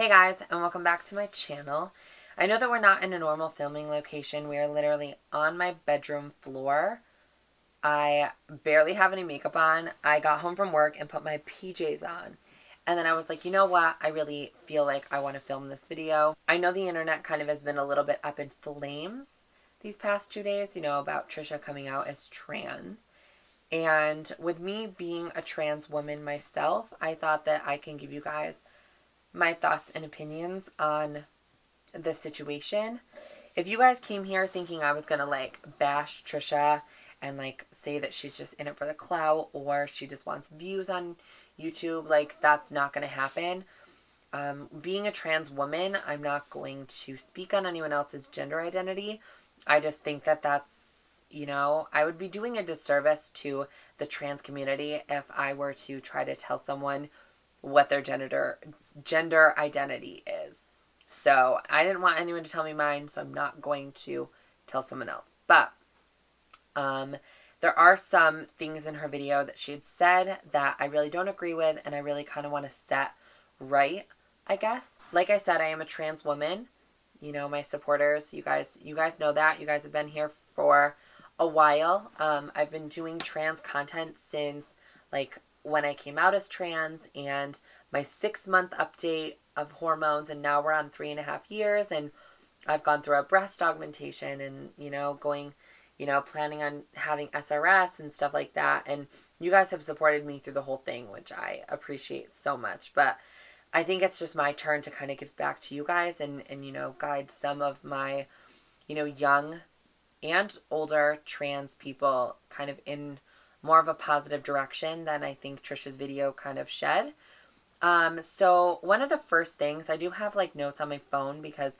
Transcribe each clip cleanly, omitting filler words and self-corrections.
Hey guys, and welcome back to my channel. I know that we're not in a normal filming location. We are literally on my bedroom floor. I barely have any makeup on. I got home from work and put my PJs on. And then I was like, you know what? I really feel like I want to film this video. I know the internet kind of has been a little bit up in flames these past 2 days, about Trisha coming out as trans. And with me being a trans woman myself, I thought that I can give you guys my thoughts and opinions on the situation. If you guys came here thinking I was gonna bash Trisha and say that she's just in it for the clout or she just wants views on YouTube, that's not gonna happen. Being a trans woman, I'm not going to speak on anyone else's gender identity. I just think that that's, I would be doing a disservice to the trans community if I were to try to tell someone what their gender identity is. So I didn't want anyone to tell me mine, so I'm not going to tell someone else. But there are some things in her video that she had said that I really don't agree with, and I really kind of want to set right, I guess. Like I said, I am a trans woman. My supporters, you guys know that. You guys have been here for a while. I've been doing trans content since when I came out as trans, and my 6-month update of hormones, and now we're on 3.5 years, and I've gone through a breast augmentation and, going, planning on having SRS and stuff like that. And you guys have supported me through the whole thing, which I appreciate so much. But I think it's just my turn to kind of give back to you guys and guide some of my, young and older trans people kind of in more of a positive direction than I think Trisha's video kind of shed. So one of the first things, I do have notes on my phone because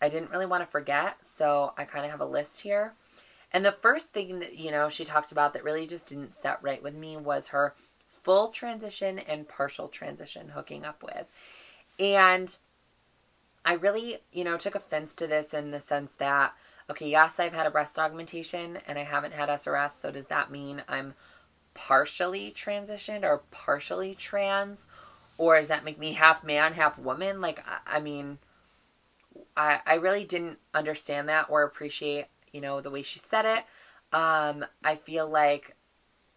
I didn't really want to forget, so I kind of have a list here. And the first thing that, she talked about that really just didn't set right with me was her full transition and partial transition hooking up with. And I really, took offense to this in the sense that, okay, yes, I've had a breast augmentation and I haven't had SRS, so does that mean I'm partially transitioned or partially trans? Or does that make me half man, half woman? I really didn't understand that or appreciate, the way she said it. I feel like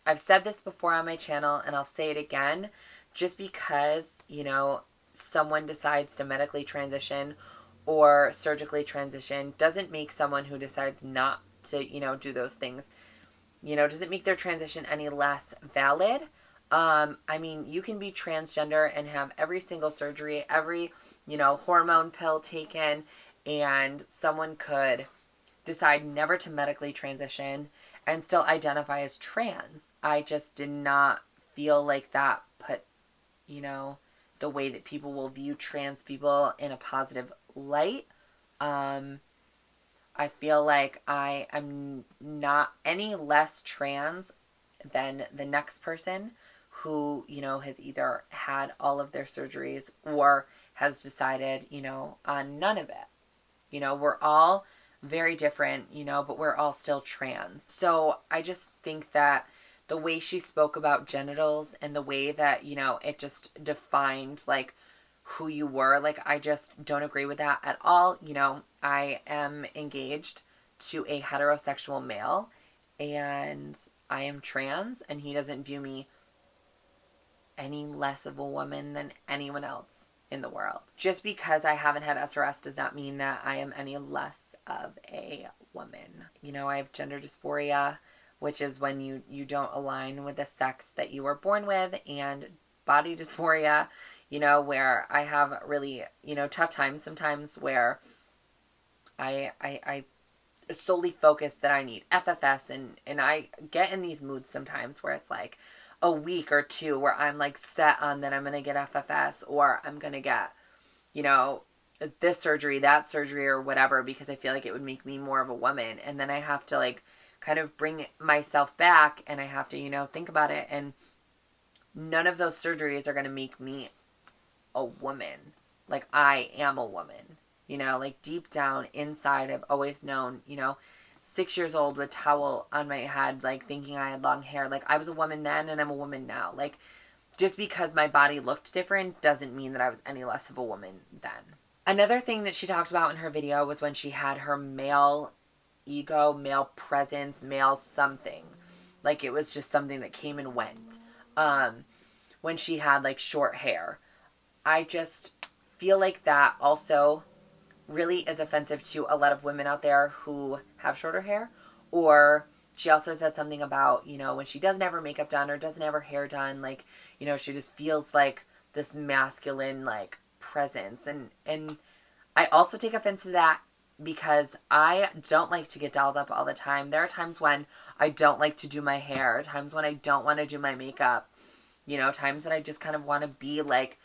I've said this before on my channel and I'll say it again. Just because, someone decides to medically transition or surgically transition doesn't make someone who decides not to, do those things, doesn't make their transition any less valid. You can be transgender and have every single surgery, every, hormone pill taken, and someone could decide never to medically transition and still identify as trans. I just did not feel like that put, the way that people will view trans people in a positive light. I feel like I am not any less trans than the next person who, has either had all of their surgeries or has decided, on none of it. We're all very different, but we're all still trans. So I just think that the way she spoke about genitals and the way that, it just defined who you were, I just don't agree with that at all. I am engaged to a heterosexual male and I am trans, and he doesn't view me any less of a woman than anyone else in the world. Just because I haven't had SRS does not mean that I am any less of a woman. I have gender dysphoria, which is when you don't align with the sex that you were born with, and body dysphoria, where I have really, tough times sometimes where I solely focus that I need FFS, and I get in these moods sometimes where it's a week or two where I'm set on that I'm going to get FFS or I'm going to get, this surgery, that surgery or whatever, because I feel like it would make me more of a woman. And then I have to kind of bring myself back and I have to, think about it. And none of those surgeries are going to make me a woman. I am a woman, deep down inside, I've always known, 6 years old with towel on my head, thinking I had long hair. I was a woman then and I'm a woman now. just because my body looked different doesn't mean that I was any less of a woman then. Another thing that she talked about in her video was when she had her male ego, male presence, male something. Like it was just something that came and went. When she had like short hair. I just feel like that also really is offensive to a lot of women out there who have shorter hair. Or she also said something about, you know, when she doesn't have her makeup done or doesn't have her hair done, like, you know, she just feels like this masculine, like, presence. And I also take offense to that because I don't like to get dolled up all the time. There are times when I don't like to do my hair, times when I don't want to do my makeup, you know, times that I just kind of want to be like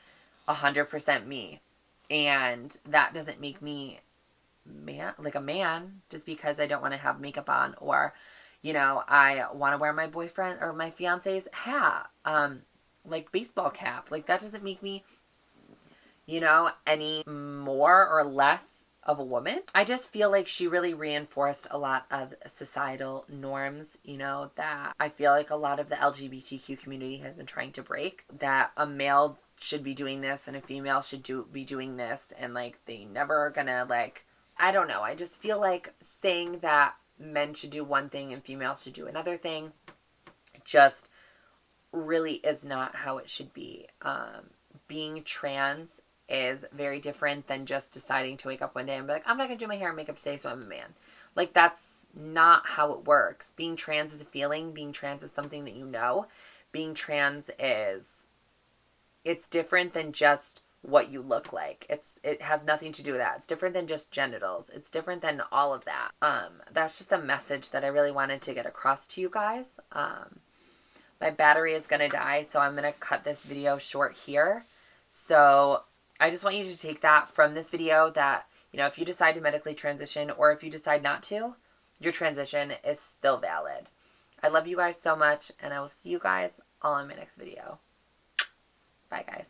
100% me. And that doesn't make me like a man just because I don't want to have makeup on, or, you know, I want to wear my boyfriend or my fiance's hat, like baseball cap. Like that doesn't make me, you know, any more or less of a woman. I just feel like she really reinforced a lot of societal norms, you know, that I feel like a lot of the LGBTQ community has been trying to break. That a male should be doing this and a female should be doing this, and like they never are gonna, like, I don't know. I just feel like saying that men should do one thing and females should do another thing just really is not how it should be. Being trans is very different than just deciding to wake up one day and be like, I'm not going to do my hair and makeup today, so I'm a man. Like, that's not how it works. Being trans is a feeling. Being trans is something that you know. Being trans it's different than just what you look like. It has nothing to do with that. It's different than just genitals. It's different than all of that. That's just a message that I really wanted to get across to you guys. My battery is going to die, so I'm going to cut this video short here. So I just want you to take that from this video that, you know, if you decide to medically transition or if you decide not to, your transition is still valid. I love you guys so much, and I will see you guys all in my next video. Bye, guys.